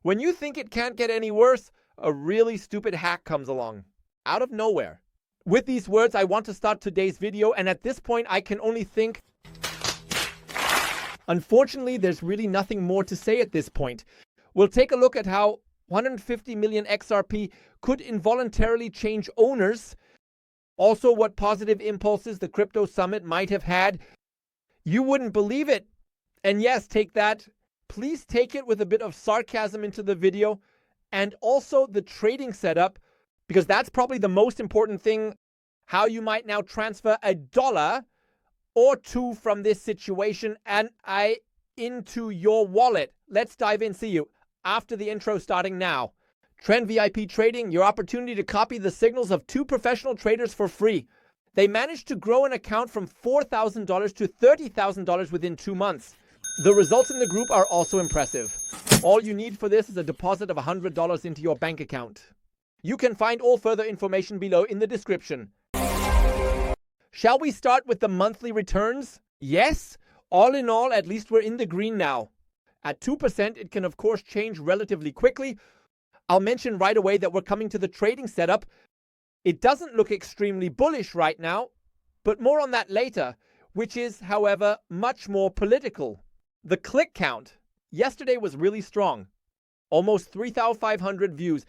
When you think it can't get any worse, a really stupid hack comes along, out of nowhere. With these words, I want to start today's video, and at this point, I can only think... Unfortunately, there's really nothing more to say at this point. We'll take a look at how 150 million XRP could involuntarily change owners. Also, what positive impulses the crypto summit might have had. You wouldn't believe it. And yes, take that. Please take it with a bit of sarcasm into the video. And also the trading setup, because that's probably the most important thing. How you might now transfer $1 or $2 from this situation and into your wallet. Let's dive in. See you after the intro starting now. Trend VIP Trading, your opportunity to copy the signals of 2 professional traders for free. They managed to grow an account from $4,000 to $30,000 within 2 months. The results in the group are also impressive. All you need for this is a deposit of $100 into your bank account. You can find all further information below in the description. Shall we start with the monthly returns? Yes. All in all, at least we're in the green now. At 2%, it can of course change relatively quickly. I'll mention right away that we're coming to the trading setup. It doesn't look extremely bullish right now, but more on that later, which is, however, much more political. The click count yesterday was really strong. Almost 3,500 views.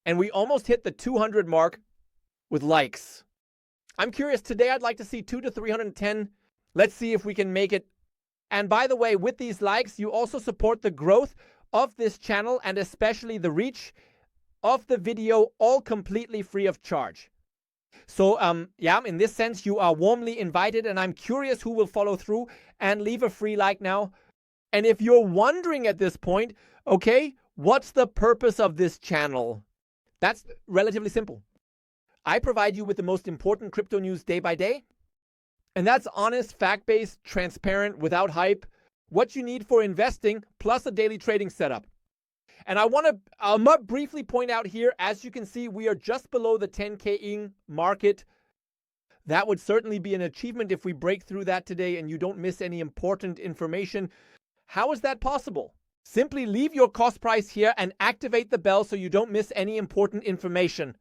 And we almost hit the 200 mark with likes. I'm curious, today I'd like to see 200 to 310. Let's see if we can make it. And by the way, with these likes, you also support the growth of this channel and especially the reach of the video, all completely free of charge. So, yeah, in this sense, you are warmly invited, and I'm curious who will follow through and leave a free like now. And if you're wondering at this point, okay, what's the purpose of this channel? That's relatively simple. I provide you with the most important crypto news day by day. And that's honest, fact-based, transparent, without hype. What you need for investing, plus a daily trading setup. And I'll briefly point out here, as you can see, we are just below the 10K market. That would certainly be an achievement if we break through that today and you don't miss any important information. How is that possible? Simply leave your cost price here and activate the bell so you don't miss any important information.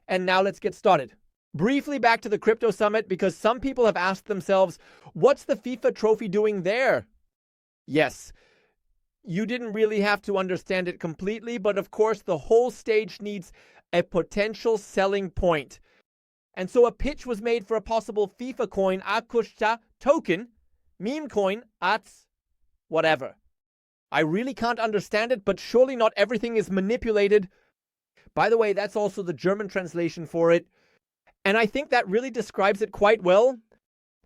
And now let's get started. Briefly back to the crypto summit, because some people have asked themselves, what's the FIFA trophy doing there? Yes, you didn't really have to understand it completely, but of course the whole stage needs a potential selling point. And so a pitch was made for a possible FIFA coin, Akushta token, meme coin, at whatever. I really can't understand it, but surely not everything is manipulated. By the way, that's also the German translation for it. And I think that really describes it quite well.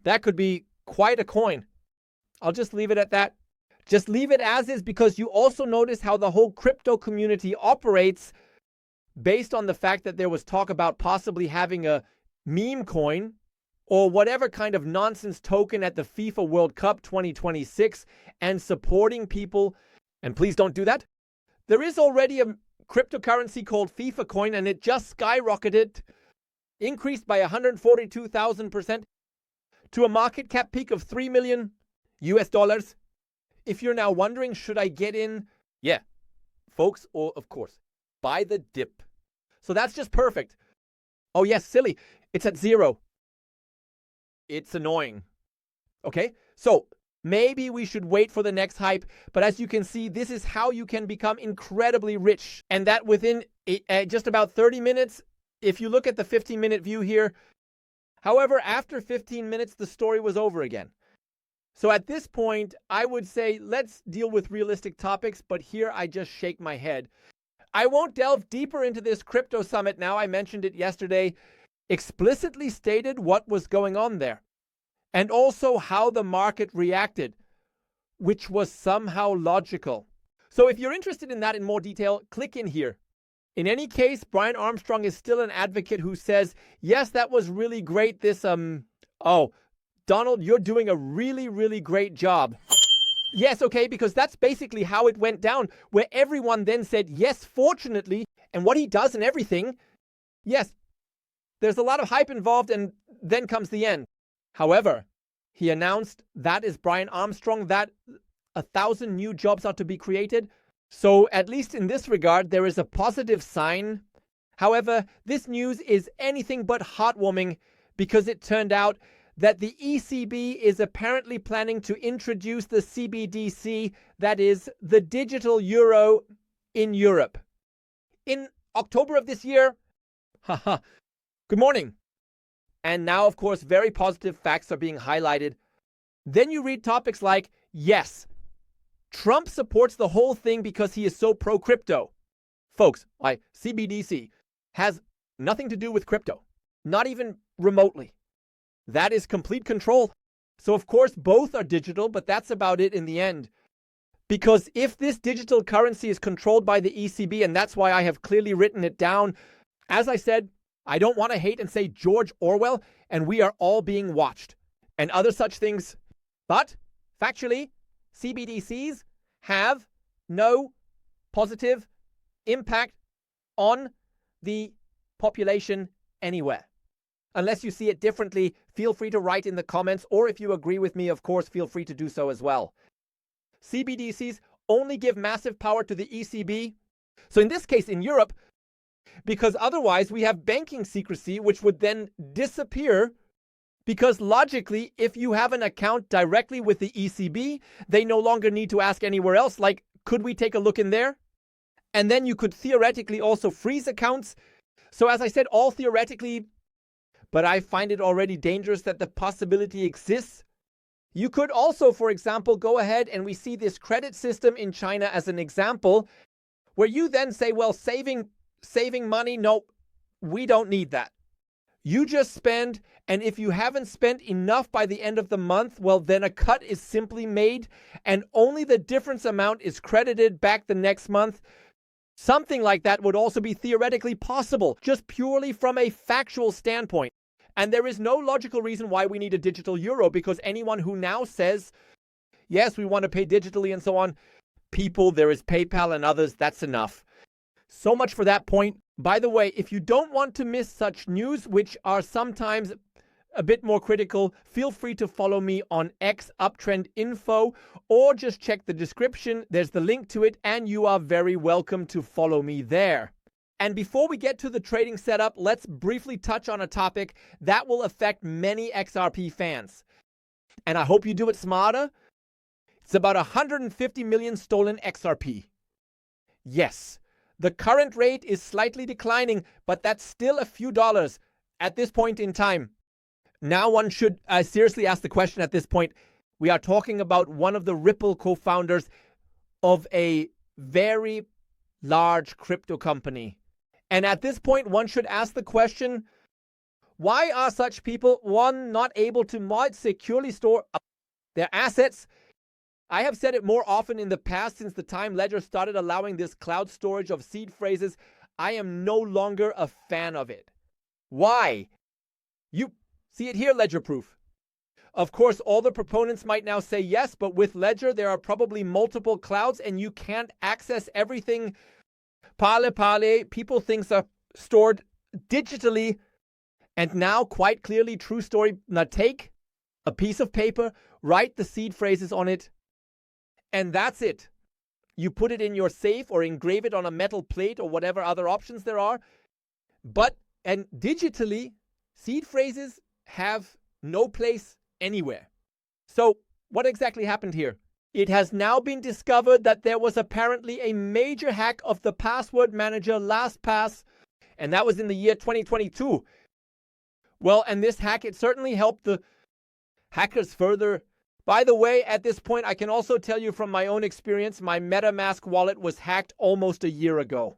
That could be quite a coin. I'll just leave it at that. Just leave it as is, because you also notice how the whole crypto community operates based on the fact that there was talk about possibly having a meme coin or whatever kind of nonsense token at the FIFA World Cup 2026 and supporting people. And please don't do that. There is already a cryptocurrency called FIFA coin, and it just skyrocketed, increased by 142,000% to a market cap peak of $3 million US. If you're now wondering, should I get in? Yeah, folks, or of course, buy the dip. So that's just perfect. Oh yes, silly. It's at 0. It's annoying. Okay, so maybe we should wait for the next hype. But as you can see, this is how you can become incredibly rich. And that within just about 30 minutes, if you look at the 15-minute view here. However, after 15 minutes, the story was over again. So at this point, I would say let's deal with realistic topics, but here I just shake my head. I won't delve deeper into this crypto summit now. I mentioned it yesterday, explicitly stated what was going on there, and also how the market reacted, which was somehow logical. So if you're interested in that in more detail, click in here. In any case, Brian Armstrong is still an advocate who says, yes, that was really great. Donald, you're doing a really, really great job. Yes, okay, because that's basically how it went down, where everyone then said, yes, fortunately, and what he does and everything, yes, there's a lot of hype involved, and then comes the end. However, he announced that is Brian Armstrong, that 1,000 new jobs are to be created. So at least in this regard, there is a positive sign. However, this news is anything but heartwarming because it turned out that the ECB is apparently planning to introduce the CBDC, that is, the digital euro, in Europe. In October of this year, haha, good morning. And now, of course, very positive facts are being highlighted. Then you read topics like, yes, Trump supports the whole thing because he is so pro-crypto. Folks, CBDC has nothing to do with crypto, not even remotely. That is complete control. So, of course, both are digital, but that's about it in the end. Because if this digital currency is controlled by the ECB, and that's why I have clearly written it down, as I said, I don't want to hate and say George Orwell, and we are all being watched, and other such things. But, factually, CBDCs have no positive impact on the population anywhere. Unless you see it differently, feel free to write in the comments, or if you agree with me, of course, feel free to do so as well. CBDCs only give massive power to the ECB. So in this case, in Europe, because otherwise we have banking secrecy, which would then disappear, because logically, if you have an account directly with the ECB, they no longer need to ask anywhere else, like, could we take a look in there? And then you could theoretically also freeze accounts. So as I said, all theoretically, but I find it already dangerous that the possibility exists. You could also, for example, go ahead and we see this credit system in China as an example, where you then say, well, saving money, no, we don't need that. You just spend, and if you haven't spent enough by the end of the month, well, then a cut is simply made, and only the difference amount is credited back the next month. Something like that would also be theoretically possible, just purely from a factual standpoint. And there is no logical reason why we need a digital euro, because anyone who now says, yes, we want to pay digitally and so on, people, there is PayPal and others, that's enough. So much for that point. By the way, if you don't want to miss such news, which are sometimes a bit more critical, feel free to follow me on X Uptrend Info, or just check the description. There's the link to it, and you are very welcome to follow me there. And before we get to the trading setup, let's briefly touch on a topic that will affect many XRP fans. And I hope you do it smarter. It's about 150 million stolen XRP. Yes, the current rate is slightly declining, but that's still a few dollars at this point in time. Now one should seriously ask the question at this point. We are talking about one of the Ripple co-founders of a very large crypto company. And at this point, one should ask the question, why are such people, one, not able to more securely store their assets? I have said it more often in the past since the time Ledger started allowing this cloud storage of seed phrases. I am no longer a fan of it. Why? You see it here, Ledger Proof. Of course, all the proponents might now say yes, but with Ledger, there are probably multiple clouds and you can't access everything. People things are stored digitally. And now, quite clearly, true story, now take a piece of paper, write the seed phrases on it, and that's it. You put it in your safe or engrave it on a metal plate or whatever other options there are. And digitally, seed phrases have no place anywhere. So what exactly happened here? It has now been discovered that there was apparently a major hack of the password manager LastPass, and that was in the year 2022. Well, and this hack, it certainly helped the hackers further. By the way, at this point, I can also tell you from my own experience, my MetaMask wallet was hacked almost a year ago.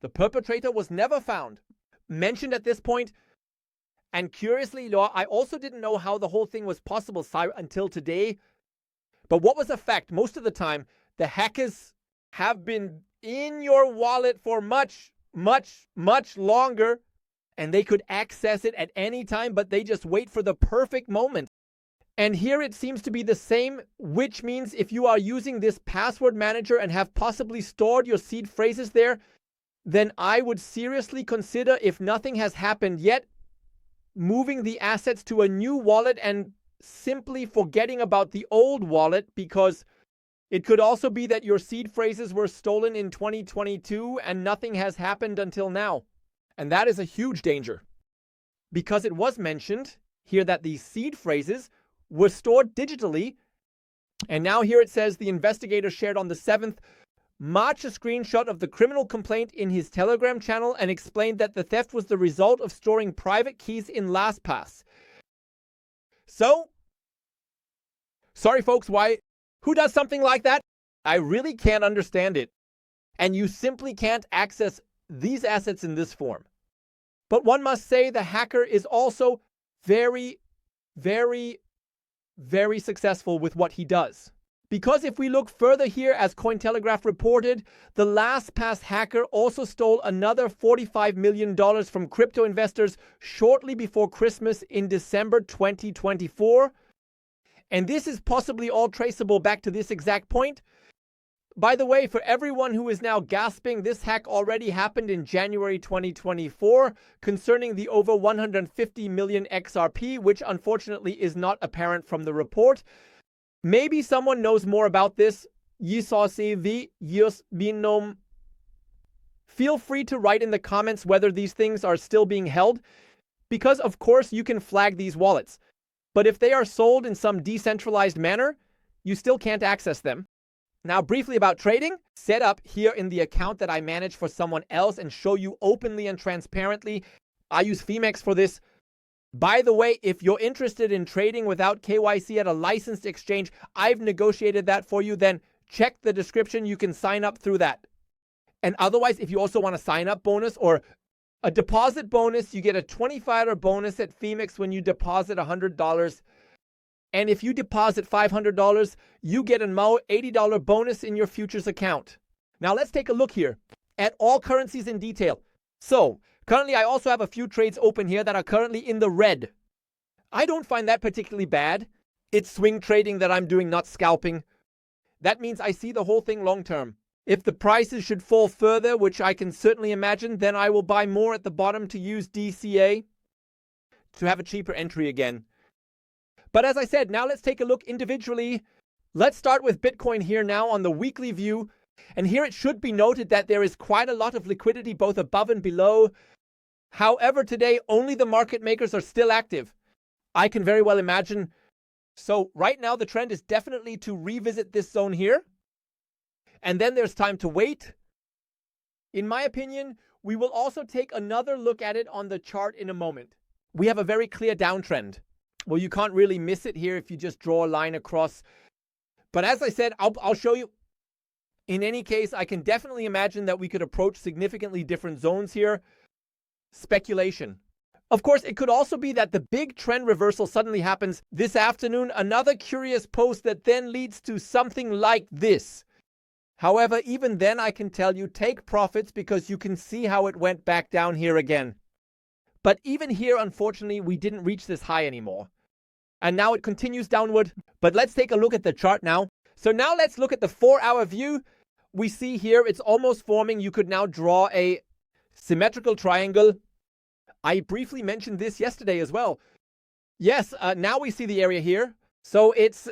The perpetrator was never found. Mentioned at this point, and curiously, I also didn't know how the whole thing was possible until today. But what was a fact? Most of the time, the hackers have been in your wallet for much, much, much longer, and they could access it at any time, but they just wait for the perfect moment. And here it seems to be the same, which means if you are using this password manager and have possibly stored your seed phrases there, then I would seriously consider, if nothing has happened yet, moving the assets to a new wallet and simply forgetting about the old wallet, because It could also be that your seed phrases were stolen in 2022 and nothing has happened until now. And that is a huge danger. Because it was mentioned here that these seed phrases were stored digitally. And now here it says the investigator shared on the 7th March a screenshot of the criminal complaint in his Telegram channel and explained that the theft was the result of storing private keys in LastPass. So, sorry folks, who does something like that? I really can't understand it. And you simply can't access these assets in this form. But one must say the hacker is also very, very, very successful with what he does. Because if we look further here, as Cointelegraph reported, the LastPass hacker also stole another $45 million from crypto investors shortly before Christmas in December 2024. And this is possibly all traceable back to this exact point. By the way, for everyone who is now gasping, this hack already happened in January 2024 concerning the over 150 million XRP, which unfortunately is not apparent from the report. Maybe someone knows more about this. Feel free to write in the comments whether these things are still being held, because of course you can flag these wallets. But if they are sold in some decentralized manner, you still can't access them. Now, briefly about trading, set up here in the account that I manage for someone else and show you openly and transparently. I use BingX for this. By the way, if you're interested in trading without KYC at a licensed exchange, I've negotiated that for you. Then check the description. You can sign up through that. And otherwise, if you also want a sign-up bonus or a deposit bonus, you get a $25 bonus at BingX when you deposit $100. And if you deposit $500, you get a $80 bonus in your futures account. Now let's take a look here at all currencies in detail. So currently I also have a few trades open here that are currently in the red. I don't find that particularly bad. It's swing trading that I'm doing, not scalping. That means I see the whole thing long term. If the prices should fall further, which I can certainly imagine, then I will buy more at the bottom to use DCA to have a cheaper entry again. But as I said, now let's take a look individually. Let's start with Bitcoin here now on the weekly view. And here it should be noted that there is quite a lot of liquidity both above and below. However, today only the market makers are still active. I can very well imagine. So right now the trend is definitely to revisit this zone here. And then there's time to wait. In my opinion, we will also take another look at it on the chart in a moment. We have a very clear downtrend. Well, you can't really miss it here if you just draw a line across. But as I said, I'll show you. In any case, I can definitely imagine that we could approach significantly different zones here. Speculation. Of course, it could also be that the big trend reversal suddenly happens this afternoon. Another curious post that then leads to something like this. However, even then I can tell you, take profits because you can see how it went back down here again. But even here, unfortunately, we didn't reach this high anymore. And now it continues downward. But let's take a look at the chart now. So now let's look at the 4-hour view. We see here it's almost forming. You could now draw a symmetrical triangle. I briefly mentioned this yesterday as well. Yes, now we see the area here. So it's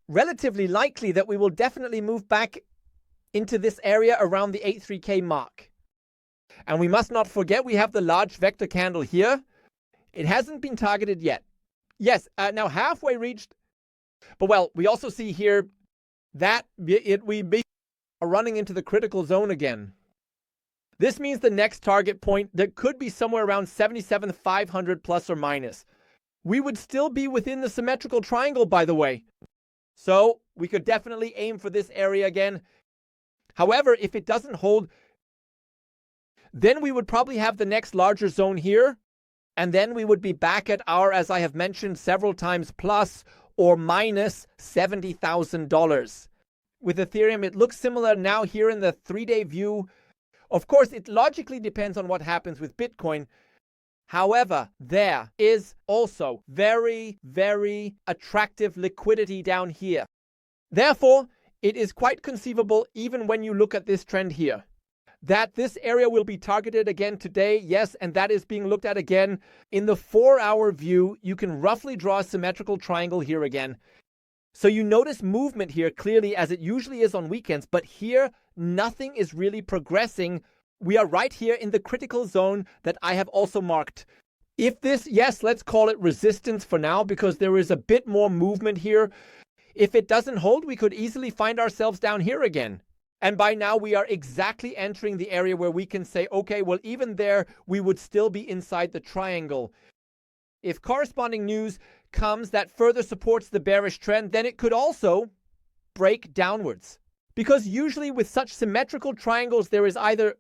relatively likely that we will definitely move back into this area around the 83K mark. And we must not forget we have the large vector candle here. It hasn't been targeted yet. Yes, now halfway reached. But well, we also see here that we are running into the critical zone again. This means the next target point that could be somewhere around 77,500 plus or minus. We would still be within the symmetrical triangle, by the way. So we could definitely aim for this area again. However, if it doesn't hold, then we would probably have the next larger zone here. And then we would be back at our, as I have mentioned several times, plus or minus $70,000. With Ethereum, it looks similar now here in the 3-day view. Of course, it logically depends on what happens with Bitcoin. However, there is also very, very attractive liquidity down here. Therefore, it is quite conceivable, even when you look at this trend here, that this area will be targeted again today. Yes, and that is being looked at again. In the 4-hour view, you can roughly draw a symmetrical triangle here again. So you notice movement here clearly as it usually is on weekends, but here nothing is really progressing. We are right here in the critical zone that I have also marked. If this, yes, let's call it resistance for now because there is a bit more movement here. If it doesn't hold, we could easily find ourselves down here again. And by now we are exactly entering the area where we can say, okay, well, even there, we would still be inside the triangle. If corresponding news comes that further supports the bearish trend, then it could also break downwards. Because usually with such symmetrical triangles, there is either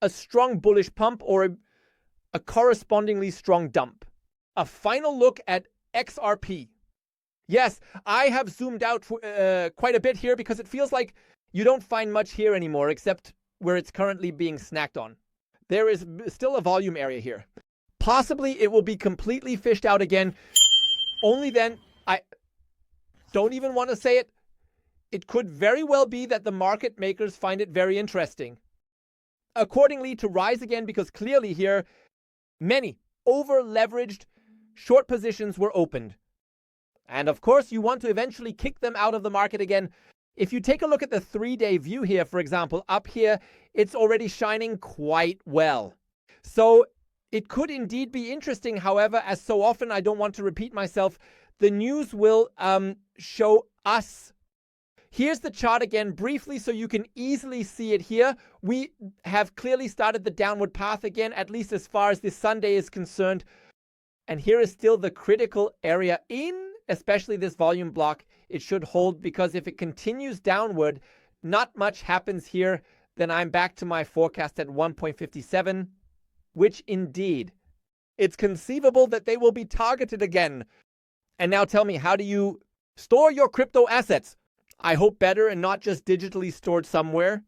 a strong bullish pump or a correspondingly strong dump. A final look at XRP. Yes, I have zoomed out quite a bit here because it feels like you don't find much here anymore except where it's currently being snacked on. There is still a volume area here. Possibly it will be completely fished out again. Only then, I don't even want to say it. It could very well be that the market makers find it very interesting. Accordingly, to rise again, because clearly here, many over-leveraged short positions were opened. And of course, you want to eventually kick them out of the market again. If you take a look at the 3-day view here, for example, up here, it's already shining quite well. So it could indeed be interesting. However, as so often, I don't want to repeat myself, the news will show us. Here's the chart again briefly so you can easily see it here. We have clearly started the downward path again, at least as far as this Sunday is concerned. And here is still the critical area in, especially this volume block. It should hold because if it continues downward, not much happens here. Then I'm back to my forecast at 1.57, which indeed, it's conceivable that they will be targeted again. And now tell me, how do you store your crypto assets? I hope better and not just digitally stored somewhere.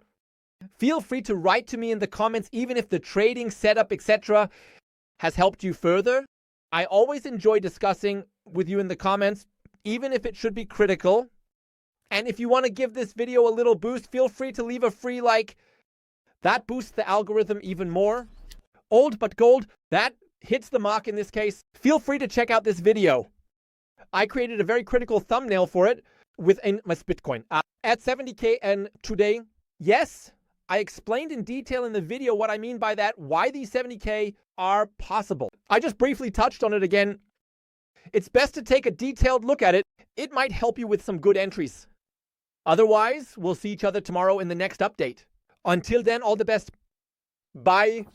Feel free to write to me in the comments, even if the trading setup, etc. has helped you further. I always enjoy discussing with you in the comments, even if it should be critical. And if you want to give this video a little boost, feel free to leave a free like. That boosts the algorithm even more. Old but gold, that hits the mark in this case. Feel free to check out this video. I created a very critical thumbnail for it within my Bitcoin at 70K and today. Yes, I explained in detail in the video what I mean by that, why these 70K are possible. I just briefly touched on it again. It's best to take a detailed look at it. It might help you with some good entries. Otherwise, we'll see each other tomorrow in the next update. Until then, all the best. Bye.